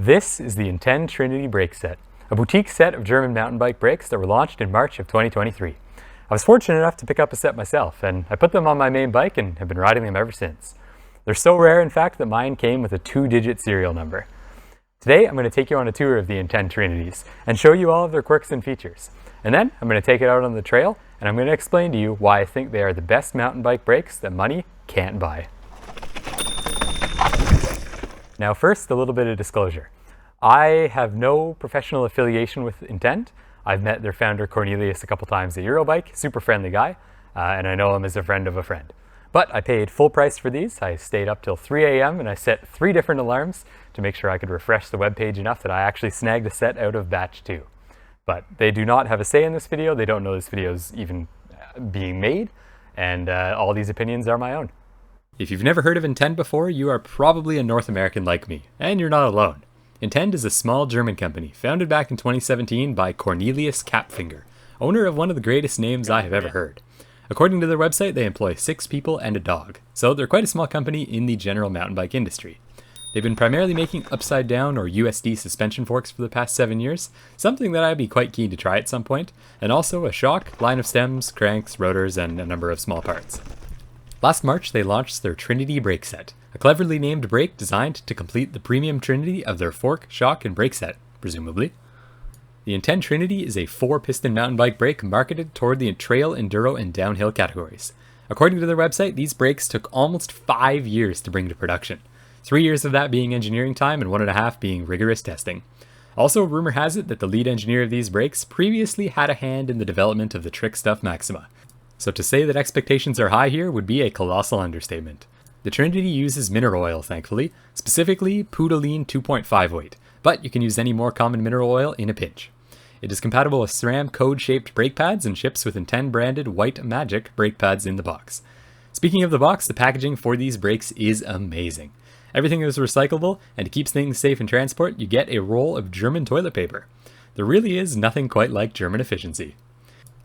This is the Intend Trinity brake set, a boutique set of German mountain bike brakes that were launched in March of 2023. I was fortunate enough to pick up a set myself, and I put them on my main bike and have been riding them ever since. They're so rare, in fact, that mine came with a 2-digit serial number. Today, I'm going to take you on a tour of the Intend Trinities and show you all of their quirks and features. And then, I'm going to take it out on the trail, and I'm going to explain to you why I think they are the best mountain bike brakes that money can't buy. Now first, a little bit of disclosure. I have no professional affiliation with Intend. I've met their founder Cornelius a couple times at Eurobike, super friendly guy, and I know him as a friend of a friend. But I paid full price for these. I stayed up till 3 a.m. and I set 3 different alarms to make sure I could refresh the webpage enough that I actually snagged a set out of batch 2. But they do not have a say in this video. They don't know this video is even being made, and all these opinions are my own. If you've never heard of Intend before, you are probably a North American like me, and you're not alone. Intend is a small German company founded back in 2017 by Cornelius Kapfinger, owner of one of the greatest names I have ever heard. According to their website, they employ 6 people and a dog, so they're quite a small company in the general mountain bike industry. They've been primarily making upside down or USD suspension forks for the past 7 years, something that I'd be quite keen to try at some point, and also a shock, line of stems, cranks, rotors, and a number of small parts. Last March, they launched their Trinity brake set, a cleverly named brake designed to complete the premium trinity of their fork, shock, and brake set, presumably. The Intend Trinity is a 4-piston mountain bike brake marketed toward the trail, enduro, and downhill categories. According to their website, these brakes took almost 5 years to bring to production, 3 years of that being engineering time and 1.5 being rigorous testing. Also, rumor has it that the lead engineer of these brakes previously had a hand in the development of the Trick Stuff Maxima. So to say that expectations are high here would be a colossal understatement. The Trinity uses mineral oil, thankfully, specifically Poudalene 2.5 weight, but you can use any more common mineral oil in a pinch. It is compatible with SRAM code-shaped brake pads and ships with Intend branded White Magic brake pads in the box. Speaking of the box, the packaging for these brakes is amazing. Everything is recyclable, and to keep things safe in transport, you get a roll of German toilet paper. There really is nothing quite like German efficiency.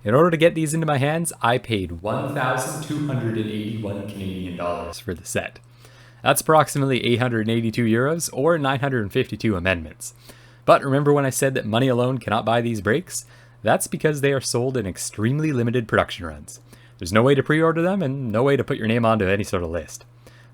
In order to get these into my hands, I paid 1,281 Canadian dollars for the set. That's approximately 882 euros or 952 amendments. But remember when I said that money alone cannot buy these brakes? That's because they are sold in extremely limited production runs. There's no way to pre-order them and no way to put your name onto any sort of list.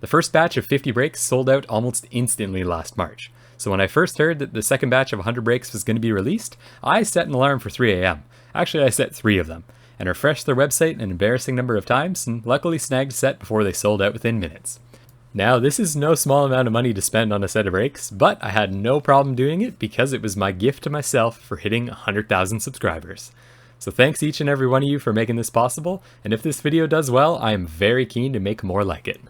The first batch of 50 brakes sold out almost instantly last March. So when I first heard that the second batch of 100 brakes was going to be released, I set an alarm for 3 a.m. Actually, I set 3 of them, and refreshed their website an embarrassing number of times, and luckily snagged a set before they sold out within minutes. Now, this is no small amount of money to spend on a set of brakes, but I had no problem doing it because it was my gift to myself for hitting 100,000 subscribers. So thanks each and every one of you for making this possible, and if this video does well, I am very keen to make more like it.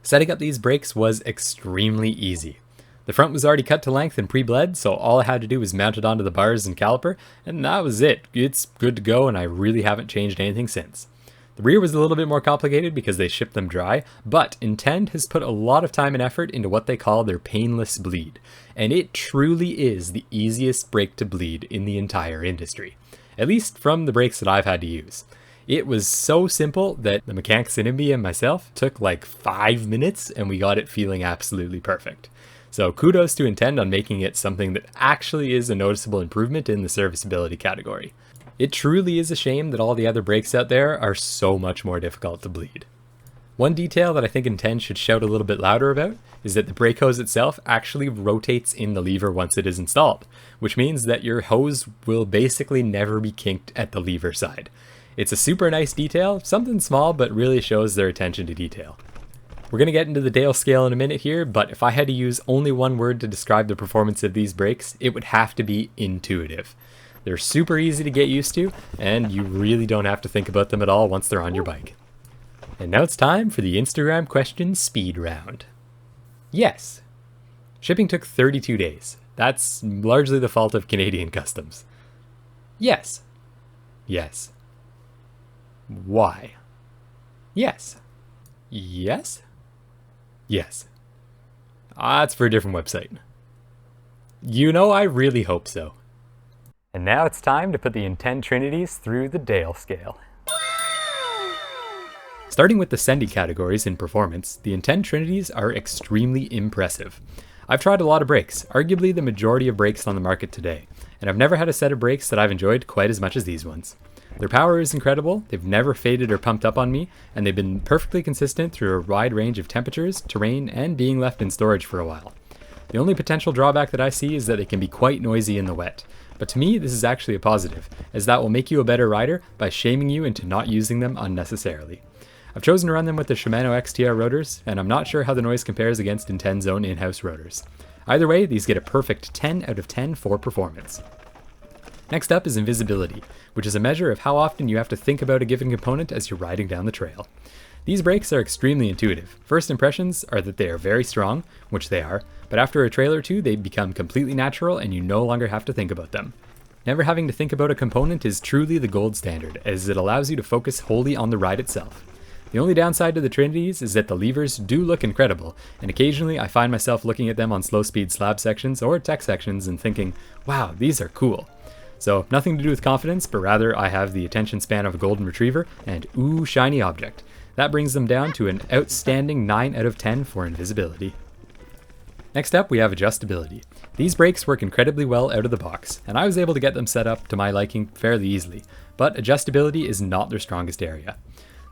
Setting up these brakes was extremely easy. The front was already cut to length and pre-bled, so all I had to do was mount it onto the bars and caliper, and that was it. It's good to go, and I really haven't changed anything since. The rear was a little bit more complicated because they ship them dry, but Intend has put a lot of time and effort into what they call their painless bleed, and it truly is the easiest brake to bleed in the entire industry, at least from the brakes that I've had to use. It was so simple that the mechanic SENDY and myself took like 5 minutes, and we got it feeling absolutely perfect. So kudos to Intend on making it something that actually is a noticeable improvement in the serviceability category. It truly is a shame that all the other brakes out there are so much more difficult to bleed. One detail that I think Intend should shout a little bit louder about is that the brake hose itself actually rotates in the lever once it is installed, which means that your hose will basically never be kinked at the lever side. It's a super nice detail, something small but really shows their attention to detail. We're going to get into the Dale scale in a minute here, but if I had to use only one word to describe the performance of these brakes, it would have to be intuitive. They're super easy to get used to, and you really don't have to think about them at all once they're on your bike. And now it's time for the Instagram question speed round. Yes. Shipping took 32 days. That's largely the fault of Canadian customs. Yes. Yes. Why? Yes. Yes? Yes. That's for a different website. You know, I really hope so. And now it's time to put the Intend Trinities through the Dale scale. Starting with the SENDY categories in performance, the Intend Trinities are extremely impressive. I've tried a lot of brakes, arguably the majority of brakes on the market today, and I've never had a set of brakes that I've enjoyed quite as much as these ones. Their power is incredible, they've never faded or pumped up on me, and they've been perfectly consistent through a wide range of temperatures, terrain, and being left in storage for a while. The only potential drawback that I see is that they can be quite noisy in the wet. But to me, this is actually a positive, as that will make you a better rider by shaming you into not using them unnecessarily. I've chosen to run them with the Shimano XTR rotors, and I'm not sure how the noise compares against Inten's own in-house rotors. Either way, these get a perfect 10 out of 10 for performance. Next up is invisibility, which is a measure of how often you have to think about a given component as you're riding down the trail. These brakes are extremely intuitive. First impressions are that they are very strong, which they are, but after a trail or two they become completely natural and you no longer have to think about them. Never having to think about a component is truly the gold standard, as it allows you to focus wholly on the ride itself. The only downside to the Trinities is that the levers do look incredible, and occasionally I find myself looking at them on slow speed slab sections or tech sections and thinking, wow, these are cool. So nothing to do with confidence, but rather I have the attention span of a golden retriever and ooh, shiny object. That brings them down to an outstanding 9 out of 10 for invisibility. Next up, we have adjustability. These brakes work incredibly well out of the box, and I was able to get them set up to my liking fairly easily, but adjustability is not their strongest area.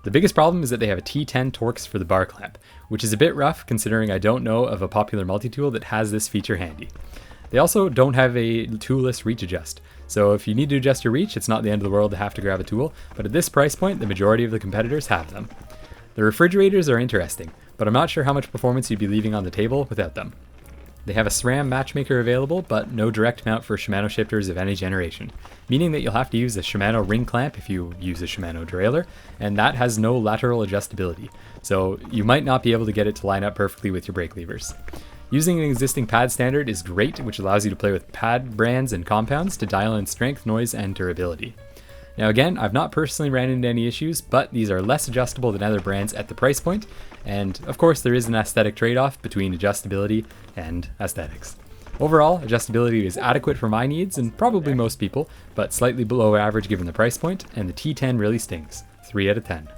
The biggest problem is that they have a T10 Torx for the bar clamp, which is a bit rough considering I don't know of a popular multi-tool that has this feature handy. They also don't have a toolless reach adjust, so if you need to adjust your reach, it's not the end of the world to have to grab a tool, but at this price point, the majority of the competitors have them. The refrigerators are interesting, but I'm not sure how much performance you'd be leaving on the table without them. They have a SRAM matchmaker available, but no direct mount for Shimano shifters of any generation, meaning that you'll have to use a Shimano ring clamp if you use a Shimano derailleur, and that has no lateral adjustability, so you might not be able to get it to line up perfectly with your brake levers. Using an existing pad standard is great, which allows you to play with pad brands and compounds to dial in strength, noise, and durability. Now again, I've not personally ran into any issues, but these are less adjustable than other brands at the price point, and of course there is an aesthetic trade-off between adjustability and aesthetics. Overall, adjustability is adequate for my needs and probably most people, but slightly below average given the price point, and the T10 really stings, 3 out of 10.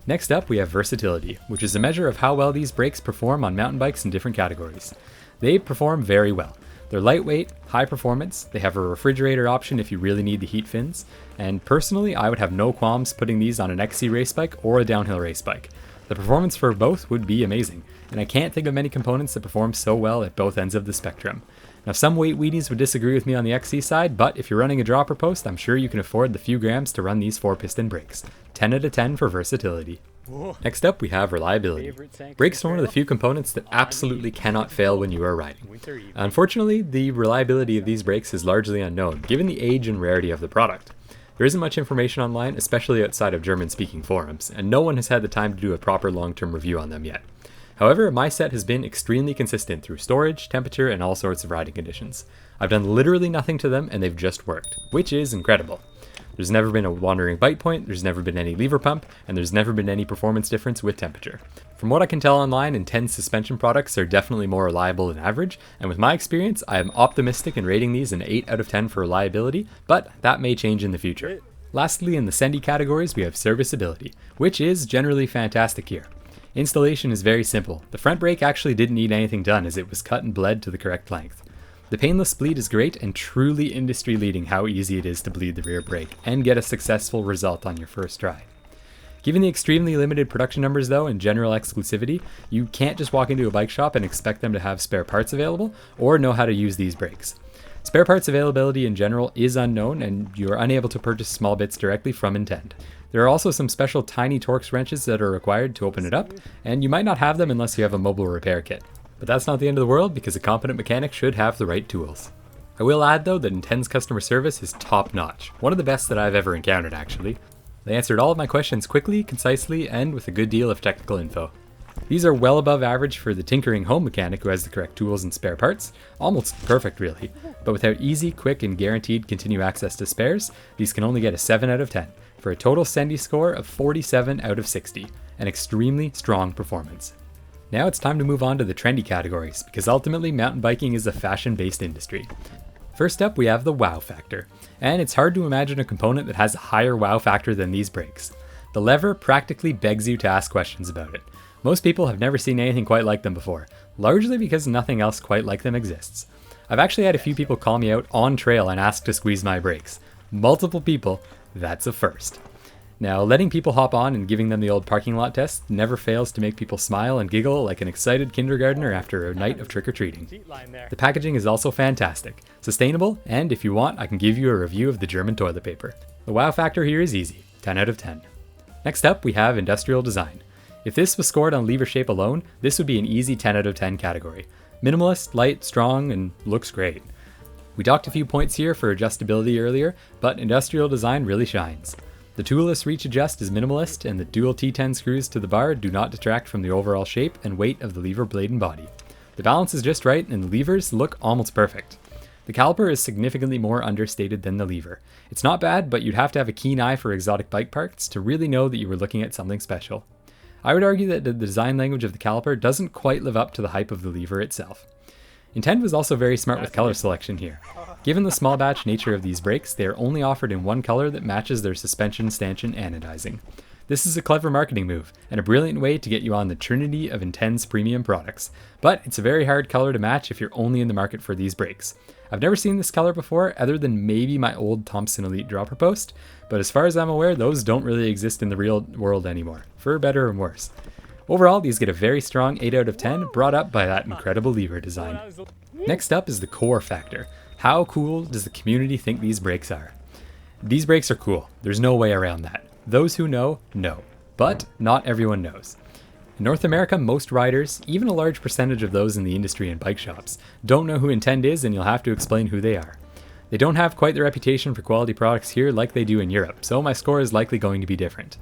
Next up, we have versatility, which is a measure of how well these brakes perform on mountain bikes in different categories. They perform very well. They're lightweight, high performance, they have a refrigerator option if you really need the heat fins, and personally I would have no qualms putting these on an XC race bike or a downhill race bike. The performance for both would be amazing, and I can't think of many components that perform so well at both ends of the spectrum. Now some weight weedies would disagree with me on the XC side, but if you're running a dropper post, I'm sure you can afford the few grams to run these 4-piston brakes. 10 out of 10 for versatility. Whoa. Next up, we have reliability. Brakes are one of the few components that absolutely cannot fail when you are riding. Unfortunately, the reliability of these brakes is largely unknown, given the age and rarity of the product. There isn't much information online, especially outside of German-speaking forums, and no one has had the time to do a proper long-term review on them yet. However, my set has been extremely consistent through storage, temperature, and all sorts of riding conditions. I've done literally nothing to them, and they've just worked, which is incredible. There's never been a wandering bite point, there's never been any lever pump, and there's never been any performance difference with temperature. From what I can tell online, Inten's suspension products are definitely more reliable than average, and with my experience, I am optimistic in rating these an 8 out of 10 for reliability, but that may change in the future. Lastly, in the SENDY categories, we have serviceability, which is generally fantastic here. Installation is very simple. The front brake actually didn't need anything done as it was cut and bled to the correct length. The painless bleed is great and truly industry leading how easy it is to bleed the rear brake and get a successful result on your first try. Given the extremely limited production numbers though and general exclusivity, you can't just walk into a bike shop and expect them to have spare parts available or know how to use these brakes. Spare parts availability in general is unknown and you are unable to purchase small bits directly from Intent. There are also some special tiny Torx wrenches that are required to open it up, and you might not have them unless you have a mobile repair kit. But that's not the end of the world because a competent mechanic should have the right tools. I will add though that Intent's customer service is top notch, one of the best that I've ever encountered actually. They answered all of my questions quickly, concisely, and with a good deal of technical info. These are well above average for the tinkering home mechanic who has the correct tools and spare parts, almost perfect really, but without easy, quick, and guaranteed continued access to spares, these can only get a 7 out of 10, for a total SENDY score of 47 out of 60, an extremely strong performance. Now it's time to move on to the trendy categories, because ultimately mountain biking is a fashion-based industry. First up, we have the wow factor, and it's hard to imagine a component that has a higher wow factor than these brakes. The lever practically begs you to ask questions about it. Most people have never seen anything quite like them before. largely because nothing else quite like them exists. I've actually had a few people call me out on trail and ask to squeeze my brakes. Multiple people, that's a first. Now, letting people hop on and giving them the old parking lot test never fails to make people smile and giggle like an excited kindergartner after a night of trick-or-treating. The packaging is also fantastic, sustainable, and if you want, I can give you a review of the German toilet paper. The wow factor here is easy, 10 out of 10. Next up, we have industrial design. If this was scored on lever shape alone, this would be an easy 10 out of 10 category. Minimalist, light, strong, and looks great. We talked a few points here for adjustability earlier, but industrial design really shines. The toolless reach adjust is minimalist, and the dual T10 screws to the bar do not detract from the overall shape and weight of the lever blade and body. The balance is just right, and the levers look almost perfect. The caliper is significantly more understated than the lever. It's not bad, but you'd have to have a keen eye for exotic bike parts to really know that you were looking at something special. I would argue that the design language of the caliper doesn't quite live up to the hype of the lever itself. Intent was also very smart with color selection here. Given the small batch nature of these brakes, they are only offered in one color that matches their suspension stanchion anodizing. This is a clever marketing move, and a brilliant way to get you on the Trinity of Intent's premium products, but it's a very hard color to match if you're only in the market for these brakes. I've never seen this color before, other than maybe my old Thompson Elite dropper post, but as far as I'm aware, those don't really exist in the real world anymore, for better or worse. Overall, these get a very strong 8 out of 10, brought up by that incredible lever design. Next up is the core factor. How cool does the community think these brakes are? These brakes are cool, there's no way around that. Those who know, but not everyone knows. In North America, most riders, even a large percentage of those in the industry and bike shops, don't know who Intent is, and you'll have to explain who they are. They don't have quite the reputation for quality products here like they do in Europe, so my score is likely going to be different.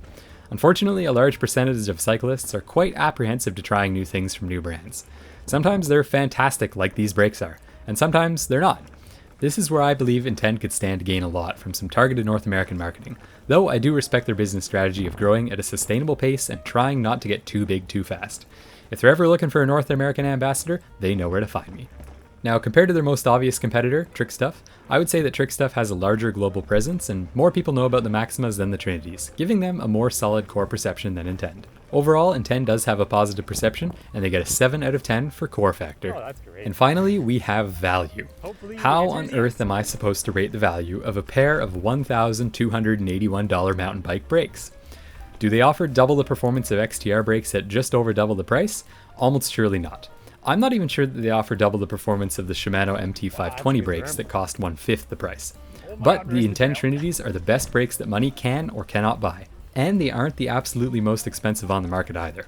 Unfortunately, a large percentage of cyclists are quite apprehensive to trying new things from new brands. Sometimes they're fantastic like these brakes are, and sometimes they're not. This is where I believe Intent could stand to gain a lot from some targeted North American marketing, though I do respect their business strategy of growing at a sustainable pace and trying not to get too big too fast. If they're ever looking for a North American ambassador, they know where to find me. Now, compared to their most obvious competitor, Trickstuff, I would say that Trickstuff has a larger global presence and more people know about the Maximas than the Trinities, giving them a more solid core perception than Intent. Overall, Intent does have a positive perception, and they get a 7 out of 10 for core factor. Oh, that's great. And finally, we have value. How on earth am I supposed to rate the value of a pair of $1,281 mountain bike brakes? Do they offer double the performance of XTR brakes at just over double the price? Almost surely not. I'm not even sure that they offer double the performance of the Shimano MT520 brakes that cost 1/5 the price. But the Intent Trinities are the best brakes that money can or cannot buy. And they aren't the absolutely most expensive on the market either.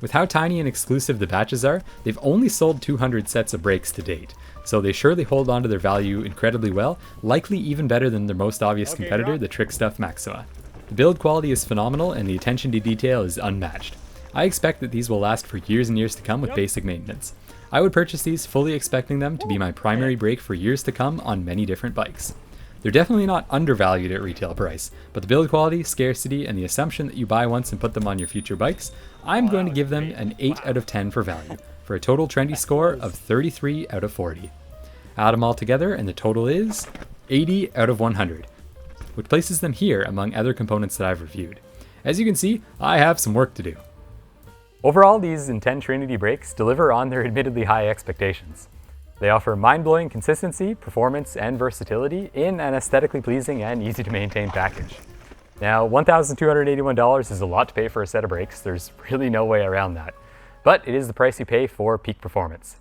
With how tiny and exclusive the batches are, they've only sold 200 sets of brakes to date, so they surely hold on to their value incredibly well, likely even better than their most obvious competitor, the Trickstuff Maxima. The build quality is phenomenal and the attention to detail is unmatched. I expect that these will last for years and years to come with basic maintenance. I would purchase these fully expecting them to be my primary brake for years to come on many different bikes. They're definitely not undervalued at retail price, but the build quality, scarcity, and the assumption that you buy once and put them on your future bikes, I'm going to give them an 8 out of 10 for value, for a total trendy score of 33 out of 40. Add them all together and the total is 80 out of 100, which places them here among other components that I've reviewed. As you can see, I have some work to do. Overall, these Intent Trinity brakes deliver on their admittedly high expectations. They offer mind-blowing consistency, performance, and versatility in an aesthetically pleasing and easy to maintain package. Now, $1,281 is a lot to pay for a set of brakes. There's really no way around that. But it is the price you pay for peak performance.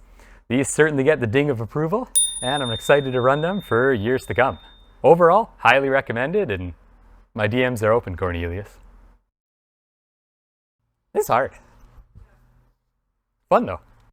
These certainly get the ding of approval, and I'm excited to run them for years to come. Overall, highly recommended, and my DMs are open, Cornelius. It's hard. Fun though.